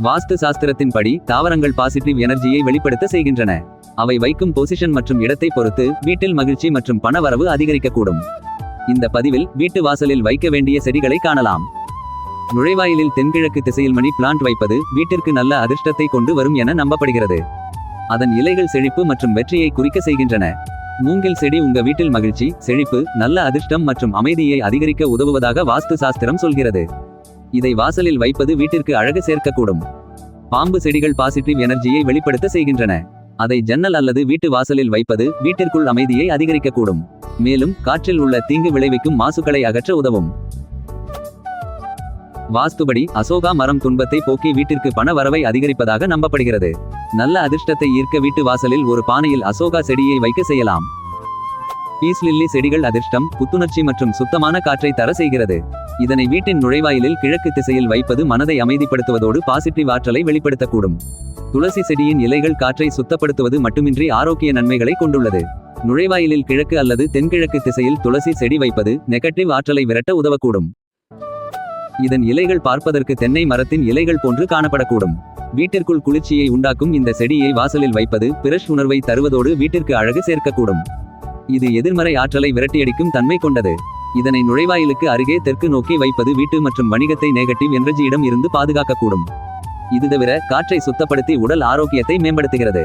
வாஸ்து சாஸ்திரத்தின்படி தாவரங்கள் பாசிட்டிவ் எனர்ஜியை வெளிப்படுத்த செய்கின்றன. அவை வைக்கும் பொசிஷன் மற்றும் இடத்தை பொறுத்து வீட்டில் மகிழ்ச்சி மற்றும் பண வரவு அதிகரிக்கக்கூடும். இந்த பதிவில் வீட்டு வாசலில் வைக்க வேண்டிய செடிகளை காணலாம். நுழைவாயிலில் தென்கிழக்கு திசையில் மணி பிளான்ட் வைப்பது வீட்டிற்கு நல்ல அதிர்ஷ்டத்தை கொண்டு வரும் என நம்பப்படுகிறது. அதன் இலைகள் செழிப்பு மற்றும் வெற்றியை குறிக்க செய்கின்றன. மூங்கில் செடி உங்க வீட்டில் மகிழ்ச்சி, செழிப்பு, நல்ல அதிர்ஷ்டம் மற்றும் அமைதியை அதிகரிக்க உதவுவதாக வாஸ்து சாஸ்திரம் சொல்கிறது. இதை வாசலில் வைப்பது வீட்டிற்கு அழகு சேர்க்கக்கூடும். பாம்பு செடிகள் பாசிட்டிவ் எனர்ஜியை வெளிப்படுத்த செய்கின்றன. அதை ஜன்னல் அல்லது வீட்டு வாசலில் வைப்பது வீட்டிற்குள் அமைதியை அதிகரிக்கக்கூடும். மேலும் காற்றில் உள்ள தீங்கு விளைவிக்கும் மாசுக்களை அகற்ற உதவும். வாஸ்துபடி அசோகா மரம் துன்பத்தை போக்கி வீட்டிற்கு பண வரவை அதிகரிப்பதாக நம்பப்படுகிறது. நல்ல அதிர்ஷ்டத்தை ஈர்க்க வீட்டு வாசலில் ஒரு பானையில் அசோகா செடியை வைக்க செய்யலாம். பீஸ் லில்லி செடிகள் அதிர்ஷ்டம், புத்துணர்ச்சி மற்றும் சுத்தமான காற்றை தர செய்கிறது. இதனை வீட்டின் நுழைவாயிலில் கிழக்கு திசையில் வைப்பது மனதை அமைதிப்படுத்துவதோடு பாசிட்டிவ் ஆற்றலை வெளிப்படுத்தக்கூடும். துளசி செடியின் இலைகள் காற்றை சுத்தப்படுத்துவது மட்டுமின்றி ஆரோக்கிய நன்மைகளை கொண்டுள்ளது. நுழைவாயிலில் கிழக்கு அல்லது தென்கிழக்கு திசையில் துளசி செடி வைப்பது நெகட்டிவ் ஆற்றலை விரட்ட உதவக்கூடும். இதன் இலைகள் பார்ப்பதற்கு தென்னை மரத்தின் இலைகள் போன்று காணப்படக்கூடும். வீட்டிற்குள் குளிர்ச்சியை உண்டாக்கும் இந்த செடியை வாசலில் வைப்பது பிரஷ் உணர்வை தருவதோடு வீட்டிற்கு அழகு சேர்க்கக்கூடும். இது எதிர்மறை ஆற்றலை விரட்டியடிக்கும் தன்மை கொண்டது. இதனை நுழைவாயிலுக்கு அருகே தெற்கு நோக்கி வைப்பது வீட்டு மற்றும் வணிகத்தை நெகட்டிவ் எனர்ஜியிடம் இருந்து பாதுகாக்கக்கூடும். இது தவிர காற்றை சுத்தப்படுத்தி உடல் ஆரோக்கியத்தை மேம்படுத்துகிறது.